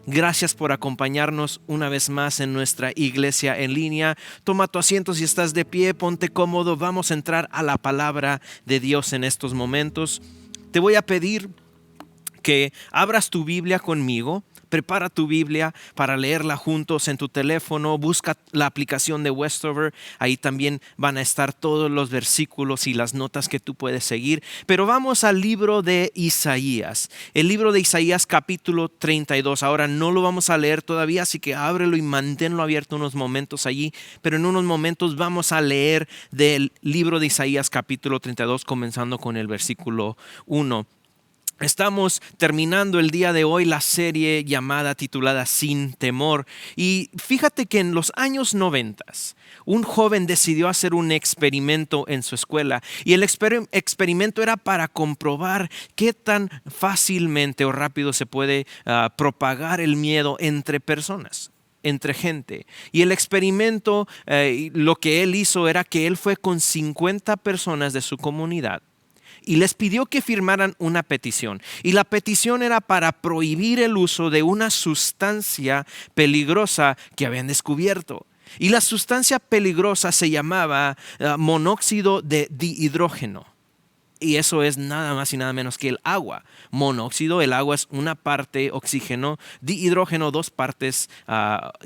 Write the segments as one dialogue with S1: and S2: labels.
S1: Gracias por acompañarnos una vez más en nuestra iglesia en línea. Toma tu asiento si estás de pie, ponte cómodo. Vamos a entrar a la palabra de Dios en estos momentos. Te voy a pedir que abras tu Biblia conmigo. Prepara tu Biblia para leerla juntos en tu teléfono. Busca la aplicación de Westover. Ahí también van a estar todos los versículos y las notas que tú puedes seguir. Pero vamos al libro de Isaías. El libro de Isaías capítulo 32. Ahora no lo vamos a leer todavía, así que ábrelo y manténlo abierto unos momentos allí. Pero en unos momentos vamos a leer del libro de Isaías capítulo 32, comenzando con el versículo 1. Estamos terminando el día de hoy la serie titulada Sin Temor. Y fíjate que en los años 90, un joven decidió hacer un experimento en su escuela. Y el experimento era para comprobar qué tan fácilmente o rápido se puede propagar el miedo entre personas, entre gente. Y el experimento, lo que él hizo era que él fue con 50 personas de su comunidad y les pidió que firmaran una petición. Y la petición era para prohibir el uso de una sustancia peligrosa que habían descubierto. Y la sustancia peligrosa se llamaba monóxido de dihidrógeno. Y eso es nada más y nada menos que el agua. Monóxido, el agua es una parte oxígeno, dihidrógeno, dos partes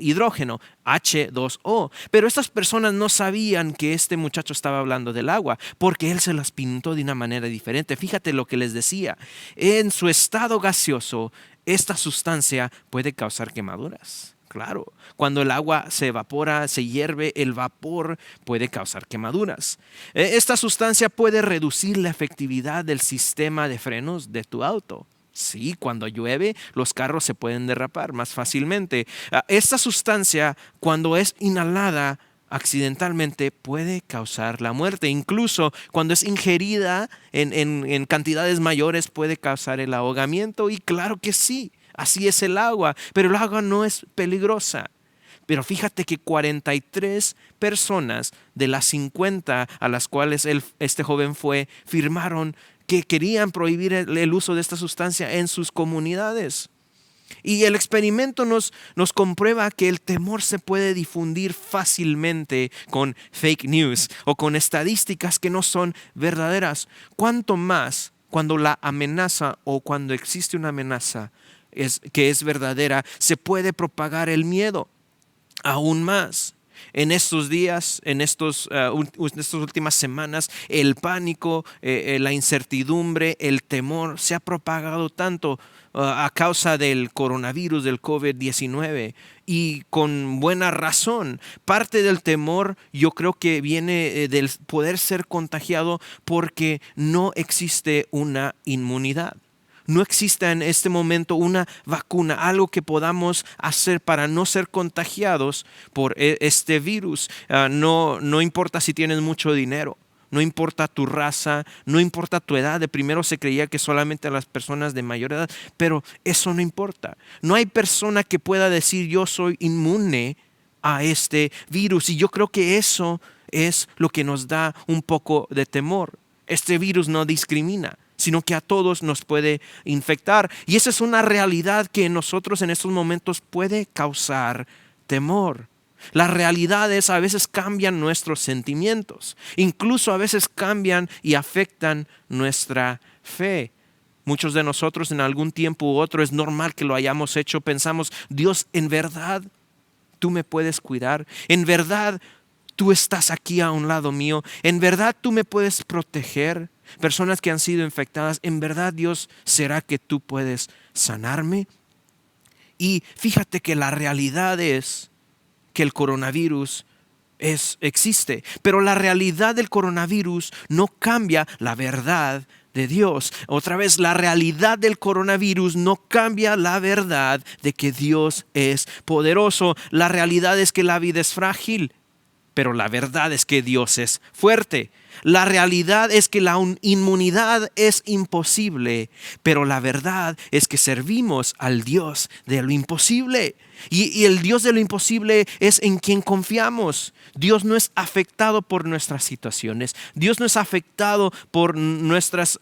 S1: hidrógeno, H2O. Pero estas personas no sabían que este muchacho estaba hablando del agua, porque él se las pintó de una manera diferente. Fíjate lo que les decía. En su estado gaseoso, esta sustancia puede causar quemaduras. Claro, cuando el agua se evapora, se hierve, el vapor puede causar quemaduras. Esta sustancia puede reducir la efectividad del sistema de frenos de tu auto. Sí, cuando llueve, los carros se pueden derrapar más fácilmente. Esta sustancia, cuando es inhalada accidentalmente, puede causar la muerte. Incluso cuando es ingerida en cantidades mayores, puede causar el ahogamiento. Y claro que sí. Así es el agua, pero el agua no es peligrosa. Pero fíjate que 43 personas de las 50 a las cuales este joven fue, firmaron que querían prohibir el uso de esta sustancia en sus comunidades. Y el experimento nos comprueba que el temor se puede difundir fácilmente con fake news o con estadísticas que no son verdaderas. Cuanto más cuando la amenaza o cuando existe una amenaza que es verdadera, se puede propagar el miedo aún más. En estos días, en estas últimas semanas, el pánico, la incertidumbre, el temor se ha propagado tanto a causa del coronavirus, del COVID-19, y con buena razón. Parte del temor yo creo que viene del poder ser contagiado porque no existe una inmunidad. No existe en este momento una vacuna, algo que podamos hacer para no ser contagiados por este virus. No importa si tienes mucho dinero, no importa tu raza, no importa tu edad. De primero se creía que solamente a las personas de mayor edad, pero eso no importa. No hay persona que pueda decir yo soy inmune a este virus, y yo creo que eso es lo que nos da un poco de temor. Este virus no discrimina, sino que a todos nos puede infectar. Y esa es una realidad que en nosotros en estos momentos puede causar temor. Las realidades a veces cambian nuestros sentimientos. Incluso a veces cambian y afectan nuestra fe. Muchos de nosotros en algún tiempo u otro, es normal que lo hayamos hecho, pensamos: Dios, ¿en verdad tú me puedes cuidar? ¿En verdad tú estás aquí a un lado mío? ¿En verdad tú me puedes proteger? Personas que han sido infectadas, ¿en verdad, Dios, será que tú puedes sanarme? Y fíjate que la realidad es que el coronavirus existe, pero la realidad del coronavirus no cambia la verdad de Dios. Otra vez, la realidad del coronavirus no cambia la verdad de que Dios es poderoso. La realidad es que la vida es frágil, pero la verdad es que Dios es fuerte. La realidad es que la inmunidad es imposible, pero la verdad es que servimos al Dios de lo imposible. Y el Dios de lo imposible es en quien confiamos. Dios no es afectado por nuestras situaciones. Dios no es afectado por nuestros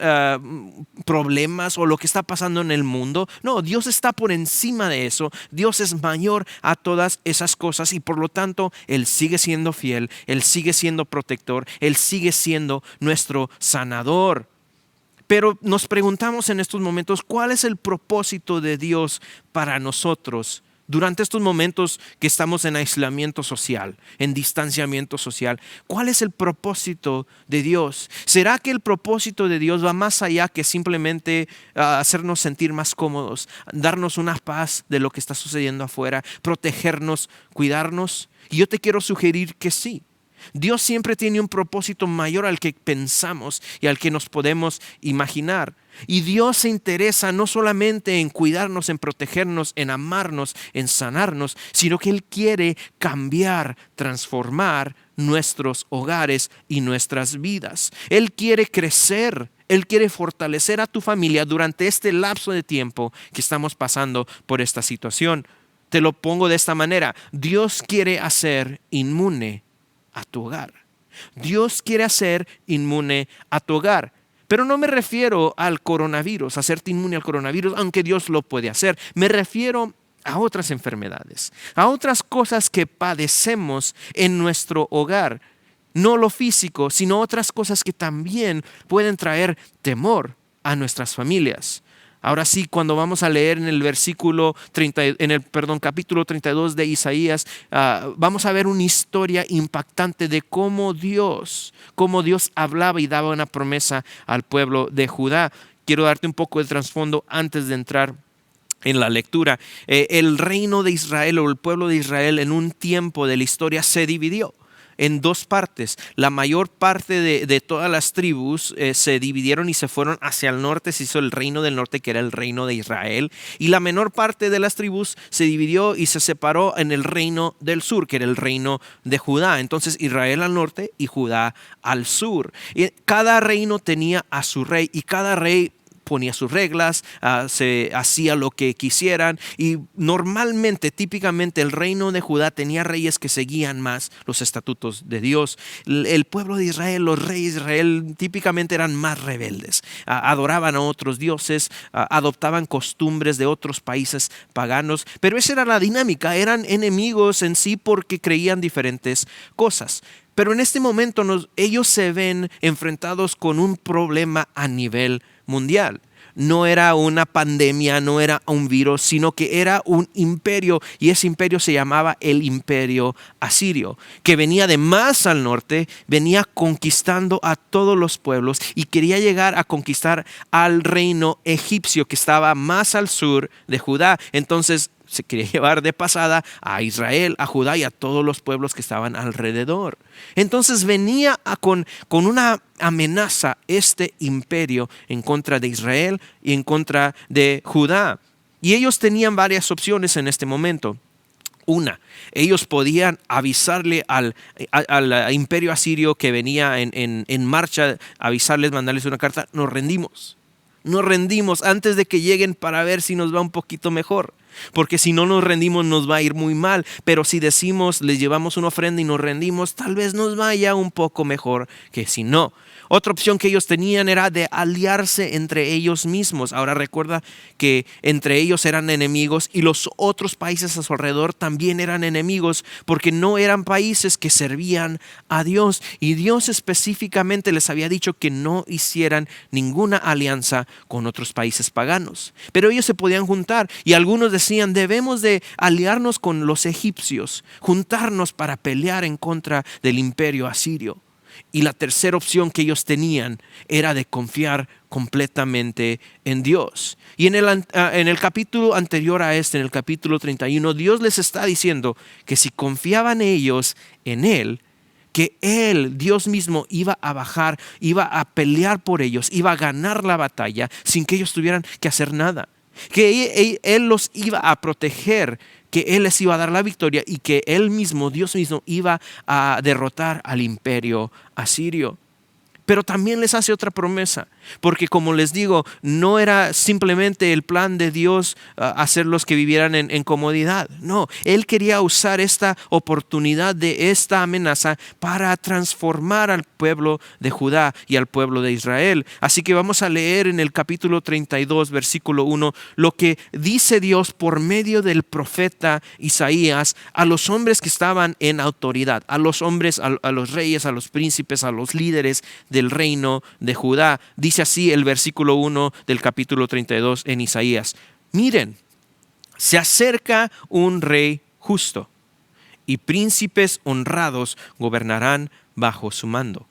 S1: problemas o lo que está pasando en el mundo. No, Dios está por encima de eso. Dios es mayor a todas esas cosas y por lo tanto Él sigue siendo fiel. Él sigue siendo protector. Él sigue siendo nuestro sanador. Pero nos preguntamos en estos momentos, ¿cuál es el propósito de Dios para nosotros? Durante estos momentos que estamos en aislamiento social, en distanciamiento social, ¿cuál es el propósito de Dios? ¿Será que el propósito de Dios va más allá que simplemente hacernos sentir más cómodos, darnos una paz de lo que está sucediendo afuera, protegernos, cuidarnos? Y yo te quiero sugerir que sí. Dios siempre tiene un propósito mayor al que pensamos y al que nos podemos imaginar. Y Dios se interesa no solamente en cuidarnos, en protegernos, en amarnos, en sanarnos, sino que Él quiere cambiar, transformar nuestros hogares y nuestras vidas. Él quiere crecer, Él quiere fortalecer a tu familia durante este lapso de tiempo que estamos pasando por esta situación. Te lo pongo de esta manera: Dios quiere hacer inmune a tu hogar. Dios quiere hacer inmune a tu hogar. Pero no me refiero al coronavirus, hacerte inmune al coronavirus, aunque Dios lo puede hacer. Me refiero a otras enfermedades, a otras cosas que padecemos en nuestro hogar. No lo físico, sino otras cosas que también pueden traer temor a nuestras familias. Ahora sí, cuando vamos a leer en el capítulo 32 de Isaías, vamos a ver una historia impactante de cómo Dios hablaba y daba una promesa al pueblo de Judá. Quiero darte un poco de trasfondo antes de entrar en la lectura. El reino de Israel o el pueblo de Israel en un tiempo de la historia se dividió en dos partes. La mayor parte de todas las tribus se dividieron y se fueron hacia el norte. Se hizo el reino del norte, que era el reino de Israel, y la menor parte de las tribus se dividió y se separó en el reino del sur, que era el reino de Judá. Entonces Israel al norte y Judá al sur. Y cada reino tenía a su rey y cada rey ponía sus reglas, se hacía lo que quisieran, y normalmente, típicamente, el reino de Judá tenía reyes que seguían más los estatutos de Dios. El pueblo de Israel, los reyes de Israel, típicamente eran más rebeldes, adoraban a otros dioses, adoptaban costumbres de otros países paganos, pero esa era la dinámica, eran enemigos en sí porque creían diferentes cosas. Pero en este momento ellos se ven enfrentados con un problema a nivel mundial. No era una pandemia, no era un virus, sino que era un imperio, y ese imperio se llamaba el Imperio Asirio, que venía de más al norte, venía conquistando a todos los pueblos y quería llegar a conquistar al reino egipcio que estaba más al sur de Judá. Entonces se quería llevar de pasada a Israel, a Judá y a todos los pueblos que estaban alrededor. Entonces venía con una amenaza este imperio en contra de Israel y en contra de Judá. Y ellos tenían varias opciones en este momento. Una, ellos podían avisarle al imperio asirio que venía en marcha, avisarles, mandarles una carta: nos rendimos antes de que lleguen para ver si nos va un poquito mejor. Porque si no nos rendimos nos va a ir muy mal, pero si decimos, les llevamos una ofrenda y nos rendimos, tal vez nos vaya un poco mejor que si no. Otra opción que ellos tenían era de aliarse entre ellos mismos. Ahora recuerda que entre ellos eran enemigos y los otros países a su alrededor también eran enemigos, porque no eran países que servían a Dios, y Dios específicamente les había dicho que no hicieran ninguna alianza con otros países paganos. Pero ellos se podían juntar, y algunos decían: debemos de aliarnos con los egipcios, juntarnos para pelear en contra del imperio asirio. Y la tercera opción que ellos tenían era de confiar completamente en Dios. Y en el capítulo anterior a este, en el capítulo 31, Dios les está diciendo que si confiaban ellos en Él, que Él, Dios mismo, iba a bajar, iba a pelear por ellos, iba a ganar la batalla sin que ellos tuvieran que hacer nada. Que Él los iba a proteger, que Él les iba a dar la victoria y que Él mismo, Dios mismo, iba a derrotar al imperio asirio. Pero también les hace otra promesa, porque como les digo, no era simplemente el plan de Dios hacerlos que vivieran en comodidad. No, Él quería usar esta oportunidad de esta amenaza para transformar al pueblo de Judá y al pueblo de Israel. Así que vamos a leer en el capítulo 32, versículo 1, lo que dice Dios por medio del profeta Isaías a los hombres que estaban en autoridad, a los hombres, a los reyes, a los príncipes, a los líderes del reino de Judá. Dice así el versículo 1 del capítulo 32 en Isaías: miren, se acerca un rey justo, y príncipes honrados gobernarán bajo su mando.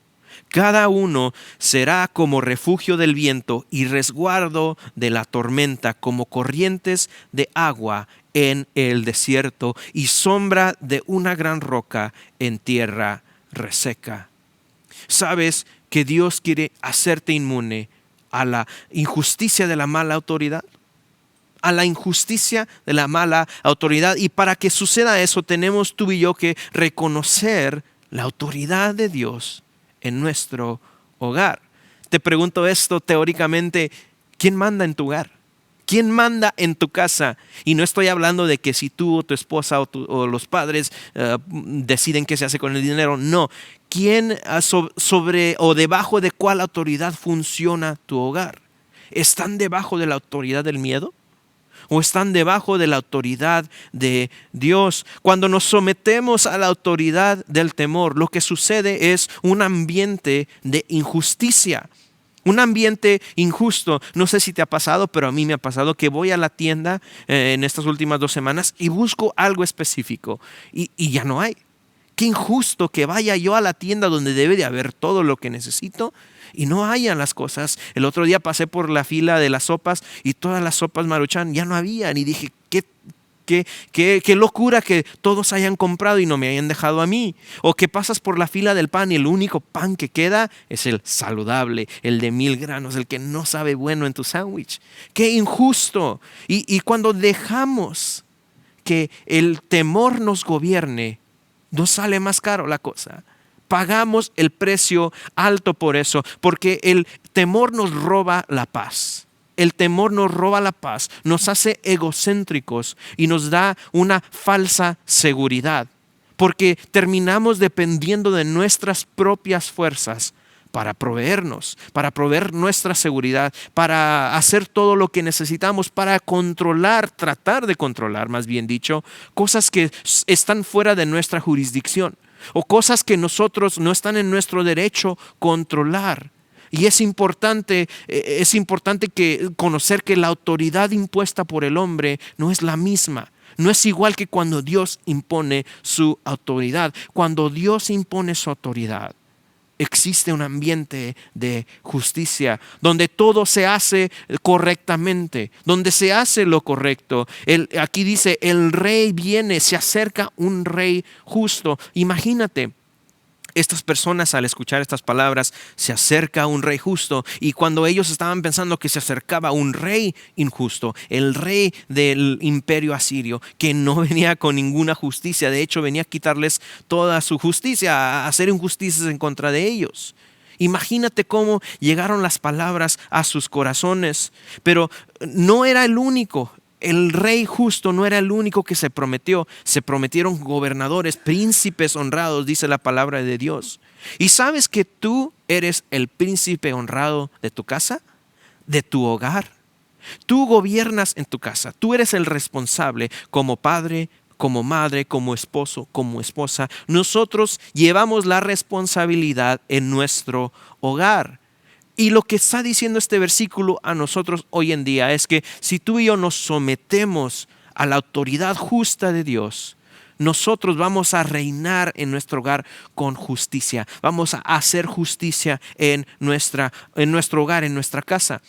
S1: Cada uno será como refugio del viento y resguardo de la tormenta, como corrientes de agua en el desierto y sombra de una gran roca en tierra reseca. ¿Sabes que Dios quiere hacerte inmune a la injusticia de la mala autoridad? A la injusticia de la mala autoridad. Y para que suceda eso, tenemos tú y yo que reconocer la autoridad de Dios en nuestro hogar. Te pregunto esto teóricamente: ¿quién manda en tu hogar? ¿Quién manda en tu casa? Y no estoy hablando de que si tú o tu esposa o los padres deciden qué se hace con el dinero. No. ¿Quién sobre o debajo de cuál autoridad funciona tu hogar? ¿Están debajo de la autoridad del miedo? ¿O están debajo de la autoridad de Dios? Cuando nos sometemos a la autoridad del temor, lo que sucede es un ambiente de injusticia. Un ambiente injusto. No sé si te ha pasado, pero a mí me ha pasado que voy a la tienda en estas últimas 2 semanas y busco algo específico y ya no hay. Qué injusto que vaya yo a la tienda donde debe de haber todo lo que necesito y no hayan las cosas. El otro día pasé por la fila de las sopas y todas las sopas Maruchan ya no habían, y dije, qué locura que todos hayan comprado y no me hayan dejado a mí. O que pasas por la fila del pan y el único pan que queda es el saludable, el de 1000 granos, el que no sabe bueno en tu sándwich. Qué injusto. Y cuando dejamos que el temor nos gobierne, nos sale más caro la cosa. Pagamos el precio alto por eso, porque el temor nos roba la paz. El temor nos roba la paz, nos hace egocéntricos y nos da una falsa seguridad, porque terminamos dependiendo de nuestras propias fuerzas para proveernos, para proveer nuestra seguridad, para hacer todo lo que necesitamos, para controlar, tratar de controlar, más bien dicho, cosas que están fuera de nuestra jurisdicción o cosas que nosotros no están en nuestro derecho controlar. Y es importante que conocer que la autoridad impuesta por el hombre no es la misma. No es igual que cuando Dios impone su autoridad. Cuando Dios impone su autoridad, existe un ambiente de justicia, donde todo se hace correctamente, donde se hace lo correcto. Aquí dice, el rey viene, se acerca un rey justo. Imagínate, estas personas al escuchar estas palabras, se acerca un rey justo, y cuando ellos estaban pensando que se acercaba un rey injusto, el rey del imperio asirio, que no venía con ninguna justicia, de hecho venía a quitarles toda su justicia, a hacer injusticias en contra de ellos. Imagínate cómo llegaron las palabras a sus corazones, pero no era el único. El rey justo no era el único que se prometió. Se prometieron gobernadores, príncipes honrados, dice la palabra de Dios. ¿Y sabes que tú eres el príncipe honrado de tu casa, de tu hogar? Tú gobiernas en tu casa. Tú eres el responsable como padre, como madre, como esposo, como esposa. Nosotros llevamos la responsabilidad en nuestro hogar. Y lo que está diciendo este versículo a nosotros hoy en día es que si tú y yo nos sometemos a la autoridad justa de Dios, nosotros vamos a reinar en nuestro hogar con justicia. Vamos a hacer justicia en nuestro hogar, en nuestra casa.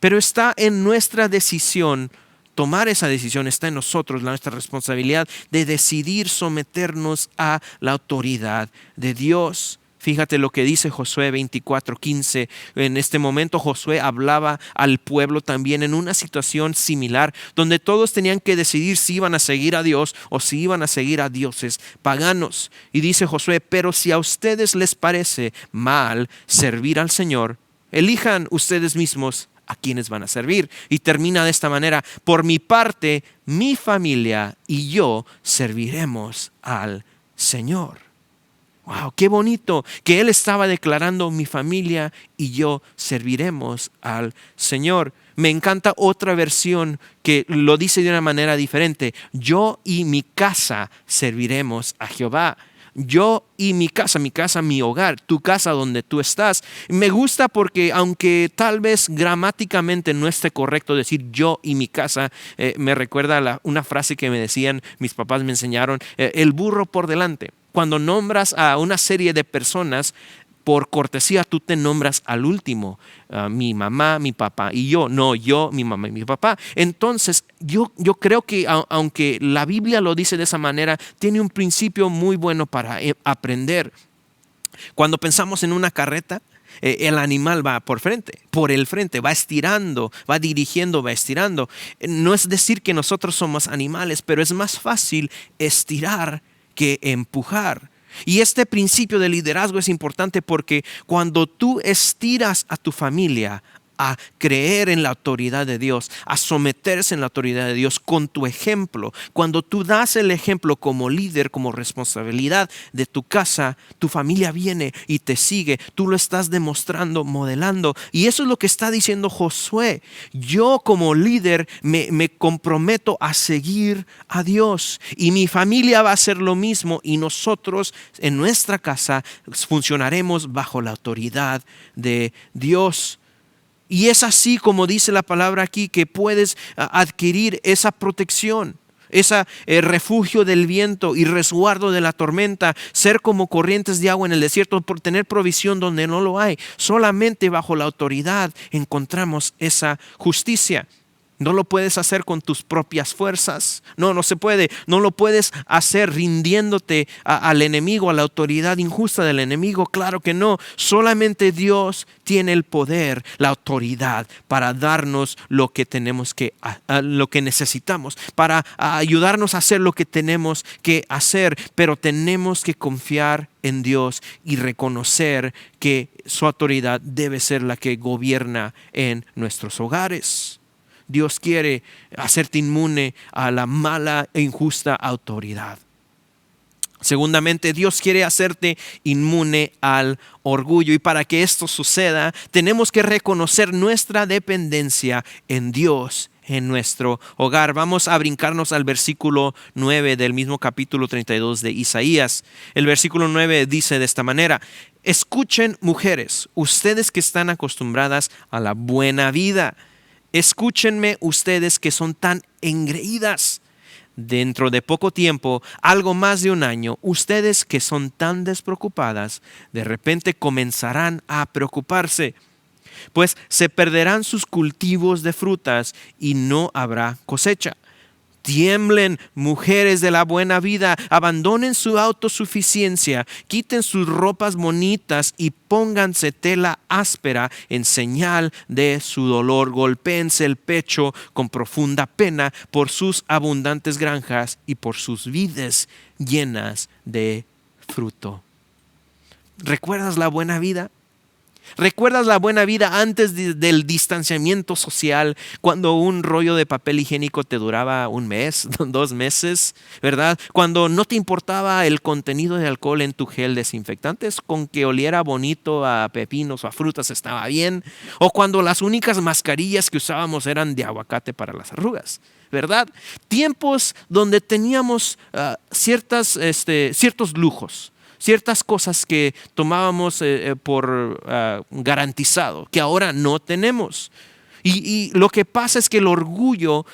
S1: Pero está en nuestra decisión tomar esa decisión. Está en nosotros nuestra responsabilidad de decidir someternos a la autoridad de Dios. Fíjate lo que dice Josué 24:15. En este momento Josué hablaba al pueblo también en una situación similar, donde todos tenían que decidir si iban a seguir a Dios o si iban a seguir a dioses paganos. Y dice Josué: pero si a ustedes les parece mal servir al Señor, elijan ustedes mismos a quienes van a servir. Y termina de esta manera: por mi parte, mi familia y yo serviremos al Señor. Wow, qué bonito que él estaba declarando: mi familia y yo serviremos al Señor. Me encanta otra versión que lo dice de una manera diferente: yo y mi casa serviremos a Jehová. Yo y mi casa, mi hogar, tu casa donde tú estás. Me gusta porque aunque tal vez gramáticamente no esté correcto decir yo y mi casa, me recuerda una frase que me decían, mis papás me enseñaron: el burro por delante. Cuando nombras a una serie de personas, por cortesía tú te nombras al último. Mi mamá, mi papá y yo. No, yo, mi mamá y mi papá. Entonces yo creo que aunque la Biblia lo dice de esa manera, tiene un principio muy bueno para aprender. Cuando pensamos en una carreta, el animal va por el frente, va estirando, va dirigiendo, va estirando. No es decir que nosotros somos animales, pero es más fácil estirar que empujar. Y este principio de liderazgo es importante porque cuando tú estiras a tu familia a creer en la autoridad de Dios, a someterse en la autoridad de Dios con tu ejemplo, cuando tú das el ejemplo como líder, como responsabilidad de tu casa, tu familia viene y te sigue. Tú lo estás demostrando, modelando. Y eso es lo que está diciendo Josué: yo como líder me comprometo a seguir a Dios, y mi familia va a hacer lo mismo, y nosotros en nuestra casa funcionaremos bajo la autoridad de Dios. Y es así como dice la palabra aquí, que puedes adquirir esa protección, ese refugio del viento y resguardo de la tormenta, ser como corrientes de agua en el desierto, por tener provisión donde no lo hay. Solamente bajo la autoridad encontramos esa justicia. No lo puedes hacer con tus propias fuerzas. No se puede. No lo puedes hacer rindiéndote al enemigo, a la autoridad injusta del enemigo. Claro que no. Solamente Dios tiene el poder, la autoridad para darnos lo que lo que necesitamos, para ayudarnos a hacer lo que tenemos que hacer. Pero tenemos que confiar en Dios y reconocer que su autoridad debe ser la que gobierna en nuestros hogares. Dios quiere hacerte inmune a la mala e injusta autoridad. Segundamente, Dios quiere hacerte inmune al orgullo. Y para que esto suceda, tenemos que reconocer nuestra dependencia en Dios en nuestro hogar. Vamos a brincarnos al versículo 9 del mismo capítulo 32 de Isaías. El versículo 9 dice de esta manera: escuchen, mujeres, ustedes que están acostumbradas a la buena vida. Escúchenme, ustedes que son tan engreídas. Dentro de poco tiempo, algo más de un año, ustedes que son tan despreocupadas, de repente comenzarán a preocuparse, pues se perderán sus cultivos de frutas y no habrá cosecha. Tiemblen, mujeres de la buena vida, abandonen su autosuficiencia, quiten sus ropas bonitas y pónganse tela áspera en señal de su dolor. Golpéense el pecho con profunda pena por sus abundantes granjas y por sus vides llenas de fruto. ¿Recuerdas la buena vida? ¿Recuerdas la buena vida antes del distanciamiento social, cuando un rollo de papel higiénico te duraba un mes, 2 meses, ¿verdad? Cuando no te importaba el contenido de alcohol en tu gel desinfectante, con que oliera bonito a pepinos o a frutas estaba bien. O cuando las únicas mascarillas que usábamos eran de aguacate para las arrugas, ¿verdad? Tiempos donde teníamos ciertos lujos, ciertas cosas que tomábamos por garantizado, que ahora no tenemos. Y lo que pasa es que el orgullo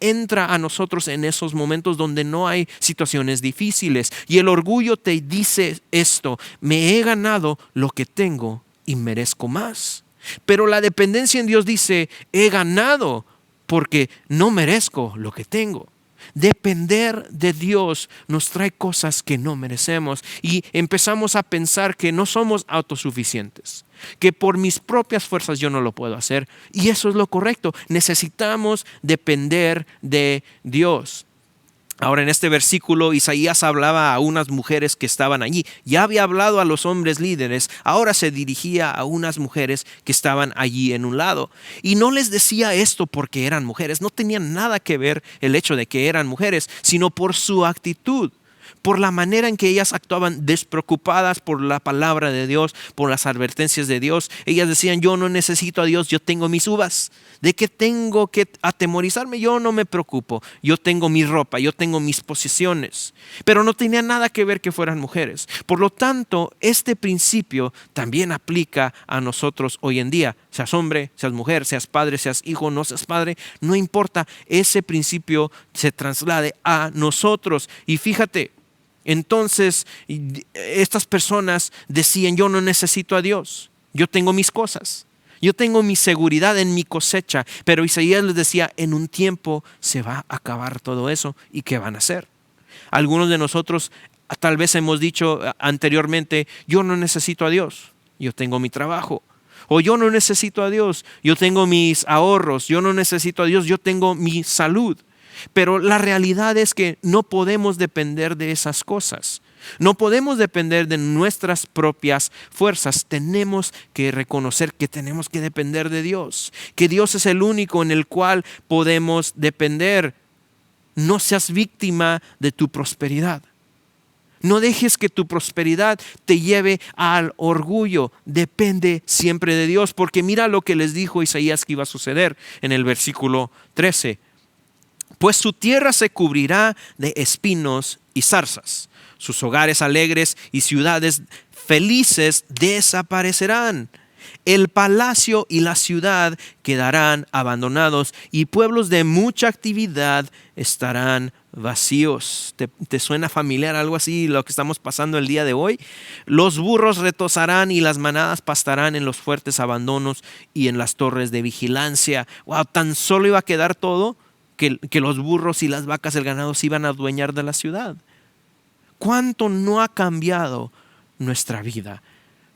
S1: entra a nosotros en esos momentos donde no hay situaciones difíciles. Y el orgullo te dice esto: me he ganado lo que tengo y merezco más. Pero la dependencia en Dios dice: he ganado porque no merezco lo que tengo. Depender de Dios nos trae cosas que no merecemos y empezamos a pensar que no somos autosuficientes, que por mis propias fuerzas yo no lo puedo hacer. Y eso es lo correcto. Necesitamos depender de Dios. Ahora en este versículo Isaías hablaba a unas mujeres que estaban allí. Ya había hablado a los hombres líderes, ahora se dirigía a unas mujeres que estaban allí en un lado. Y no les decía esto porque eran mujeres, no tenía nada que ver el hecho de que eran mujeres, sino por su actitud, por la manera en que ellas actuaban despreocupadas por la palabra de Dios, por las advertencias de Dios. Ellas decían, yo no necesito a Dios, yo tengo mis uvas. ¿De qué tengo que atemorizarme? Yo no me preocupo. Yo tengo mi ropa, yo tengo mis posesiones. Pero no tenía nada que ver que fueran mujeres. Por lo tanto, este principio también aplica a nosotros hoy en día. Seas hombre, seas mujer, seas padre, seas hijo, no seas padre, no importa. Ese principio se traslade a nosotros. Y fíjate, entonces estas personas decían, yo no necesito a Dios, yo tengo mis cosas, yo tengo mi seguridad en mi cosecha. Pero Isaías les decía, en un tiempo se va a acabar todo eso. ¿Y qué van a hacer? Algunos de nosotros tal vez hemos dicho anteriormente, yo no necesito a Dios, yo tengo mi trabajo. O yo no necesito a Dios, yo tengo mis ahorros. Yo no necesito a Dios, yo tengo mi salud. Pero la realidad es que no podemos depender de esas cosas. No podemos depender de nuestras propias fuerzas. Tenemos que reconocer que tenemos que depender de Dios. Que Dios es el único en el cual podemos depender. No seas víctima de tu prosperidad. No dejes que tu prosperidad te lleve al orgullo. Depende siempre de Dios. Porque mira lo que les dijo Isaías que iba a suceder en el versículo 13. Pues su tierra se cubrirá de espinos y zarzas. Sus hogares alegres y ciudades felices desaparecerán. El palacio y la ciudad quedarán abandonados y pueblos de mucha actividad estarán vacíos. ¿Te suena familiar algo así lo que estamos pasando el día de hoy? Los burros retozarán y las manadas pastarán en los fuertes abandonos y en las torres de vigilancia. Wow, tan solo iba a quedar todo que los burros y las vacas, el ganado se iban a adueñar de la ciudad. ¿Cuánto no ha cambiado nuestra vida?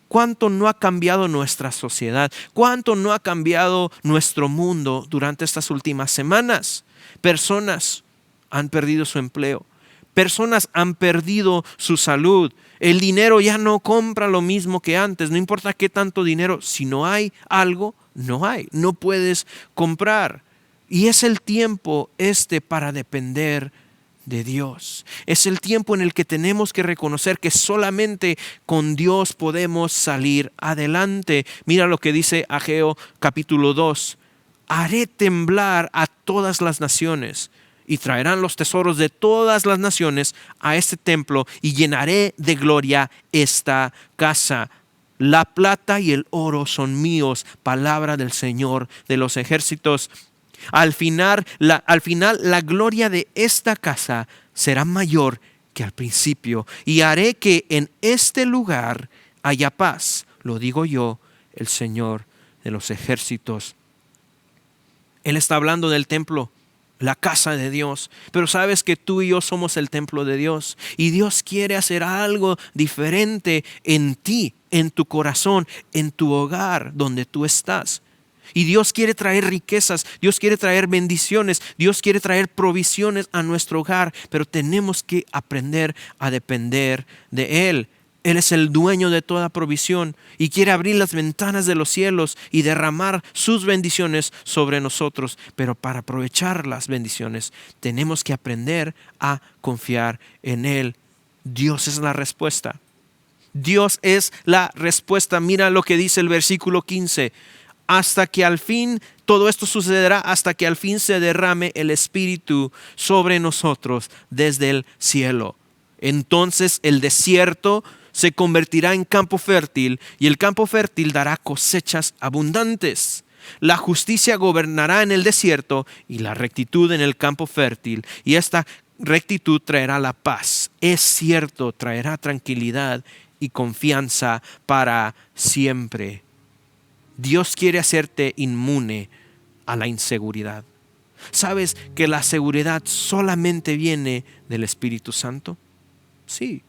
S1: ¿Cuánto no ha cambiado nuestra sociedad? ¿Cuánto no ha cambiado nuestro mundo durante estas últimas semanas? Personas han perdido su empleo. Personas han perdido su salud. El dinero ya no compra lo mismo que antes. No importa qué tanto dinero. Si no hay algo, no hay. No puedes comprar. Y es el tiempo para depender de Dios. Es el tiempo en el que tenemos que reconocer que solamente con Dios podemos salir adelante. Mira lo que dice Ageo capítulo 2. Haré temblar a todas las naciones y traerán los tesoros de todas las naciones a este templo y llenaré de gloria esta casa. La plata y el oro son míos, palabra del Señor de los ejércitos. Al final, la gloria de esta casa será mayor que al principio, y haré que en este lugar haya paz. Lo digo yo, el Señor de los ejércitos. Él está hablando del templo, la casa de Dios. Pero sabes que tú y yo somos el templo de Dios. Y Dios quiere hacer algo diferente en ti, en tu corazón, en tu hogar, donde tú estás. Y Dios quiere traer riquezas, Dios quiere traer bendiciones, Dios quiere traer provisiones a nuestro hogar, pero tenemos que aprender a depender de Él. Él es el dueño de toda provisión y quiere abrir las ventanas de los cielos y derramar sus bendiciones sobre nosotros. Pero para aprovechar las bendiciones tenemos que aprender a confiar en Él. Dios es la respuesta. Dios es la respuesta. Mira lo que dice el versículo 15. Hasta que al fin, todo esto sucederá hasta que al fin se derrame el Espíritu sobre nosotros desde el cielo. Entonces el desierto se convertirá en campo fértil y el campo fértil dará cosechas abundantes. La justicia gobernará en el desierto y la rectitud en el campo fértil, y esta rectitud traerá la paz. Es cierto, traerá tranquilidad y confianza para siempre. Dios quiere hacerte inmune a la inseguridad. ¿Sabes que la seguridad solamente viene del Espíritu Santo? Sí.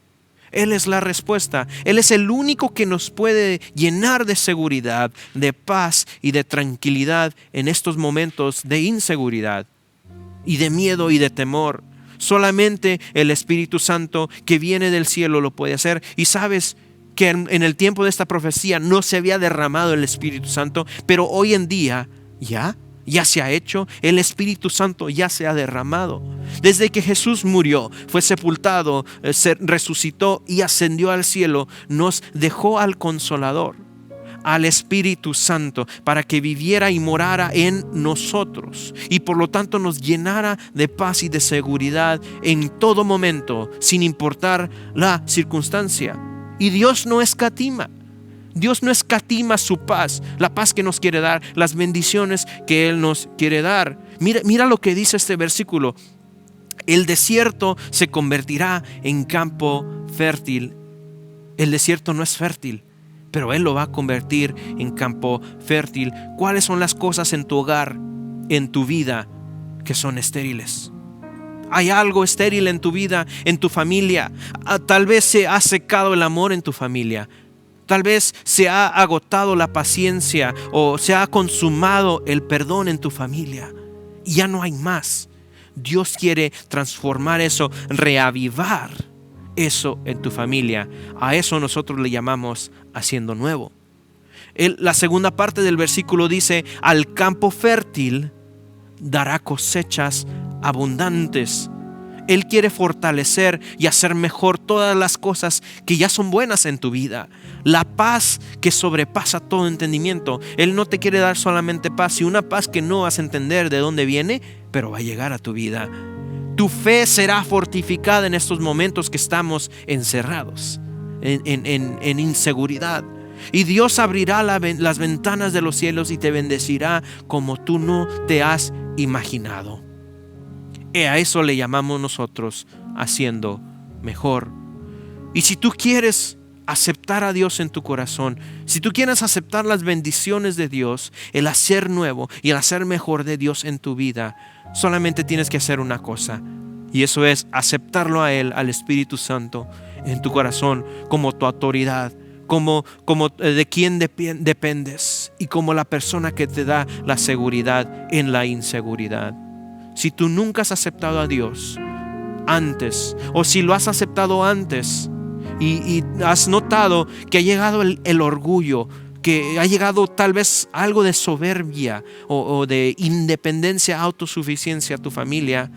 S1: Él es la respuesta. Él es el único que nos puede llenar de seguridad, de paz y de tranquilidad en estos momentos de inseguridad y de miedo y de temor. Solamente el Espíritu Santo que viene del cielo lo puede hacer. Y sabes que en el tiempo de esta profecía no se había derramado el Espíritu Santo, pero hoy en día ya se ha hecho. El Espíritu Santo ya se ha derramado. Desde que Jesús murió, fue sepultado, se resucitó y ascendió al cielo, nos dejó al Consolador, al Espíritu Santo, para que viviera y morara en nosotros y por lo tanto nos llenara de paz y de seguridad en todo momento, sin importar la circunstancia. Y Dios no escatima. Dios no escatima su paz, la paz que nos quiere dar, las bendiciones que Él nos quiere dar. Mira lo que dice este versículo. El desierto se convertirá en campo fértil. El desierto no es fértil, pero Él lo va a convertir en campo fértil. ¿Cuáles son las cosas en tu hogar, en tu vida, que son estériles? ¿Hay algo estéril en tu vida, en tu familia? Tal vez se ha secado el amor en tu familia. Tal vez se ha agotado la paciencia o se ha consumado el perdón en tu familia. Y ya no hay más. Dios quiere transformar eso, reavivar eso en tu familia. A eso nosotros le llamamos haciendo nuevo. La segunda parte del versículo dice: al campo fértil dará cosechas abundantes. Él quiere fortalecer y hacer mejor todas las cosas que ya son buenas en tu vida. La paz que sobrepasa todo entendimiento. Él no te quiere dar solamente paz, y una paz que no vas a entender de dónde viene, pero va a llegar a tu vida. Tu fe será fortificada en estos momentos que estamos encerrados, en inseguridad. Y Dios abrirá las ventanas de los cielos y te bendecirá como tú no te has imaginado. A eso le llamamos nosotros haciendo mejor. Y si tú quieres aceptar a Dios en tu corazón, si tú quieres aceptar las bendiciones de Dios, el hacer nuevo y el hacer mejor de Dios en tu vida, solamente tienes que hacer una cosa, y eso es aceptarlo a Él, al Espíritu Santo, en tu corazón como tu autoridad, como de quien dependes y como la persona que te da la seguridad en la inseguridad. Si tú nunca has aceptado a Dios antes, o si lo has aceptado antes y has notado que ha llegado el orgullo, que ha llegado tal vez algo de soberbia o de independencia, autosuficiencia a tu familia,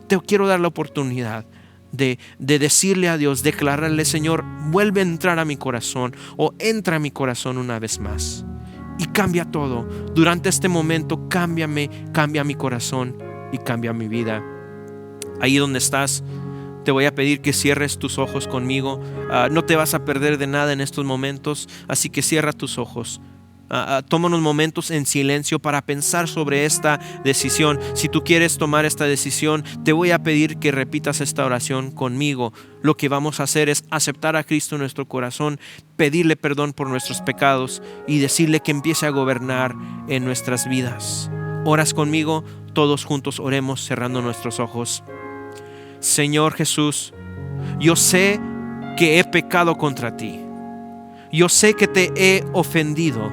S1: te quiero dar la oportunidad de decirle a Dios, declararle: Señor, vuelve a entrar a mi corazón, o entra a mi corazón una vez más y cambia todo. Durante este momento, cambia mi corazón y cambia mi vida. Ahí donde estás, te voy a pedir que cierres tus ojos conmigo. No te vas a perder de nada en estos momentos, así que cierra tus ojos. Toma unos momentos en silencio para pensar sobre esta decisión. Si tú quieres tomar esta decisión, te voy a pedir que repitas esta oración conmigo. Lo que vamos a hacer es aceptar a Cristo en nuestro corazón, pedirle perdón por nuestros pecados y decirle que empiece a gobernar en nuestras vidas. ¿Oras conmigo? Todos juntos oremos cerrando nuestros ojos. Señor Jesús, yo sé que he pecado contra ti. Yo sé que te he ofendido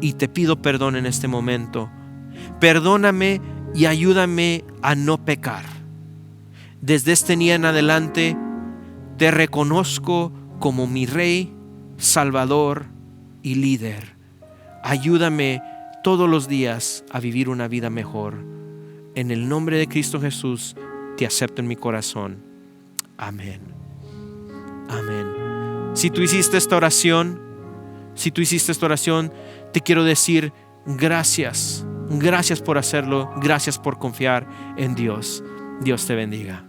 S1: y te pido perdón en este momento. Perdóname y ayúdame a no pecar. Desde este día en adelante te reconozco como mi Rey, Salvador y líder. Ayúdame todos los días a vivir una vida mejor. En el nombre de Cristo Jesús te acepto en mi corazón. Amén. Amén. Si tú hiciste esta oración, te quiero decir gracias. Gracias por hacerlo. Gracias por confiar en Dios. Dios te bendiga.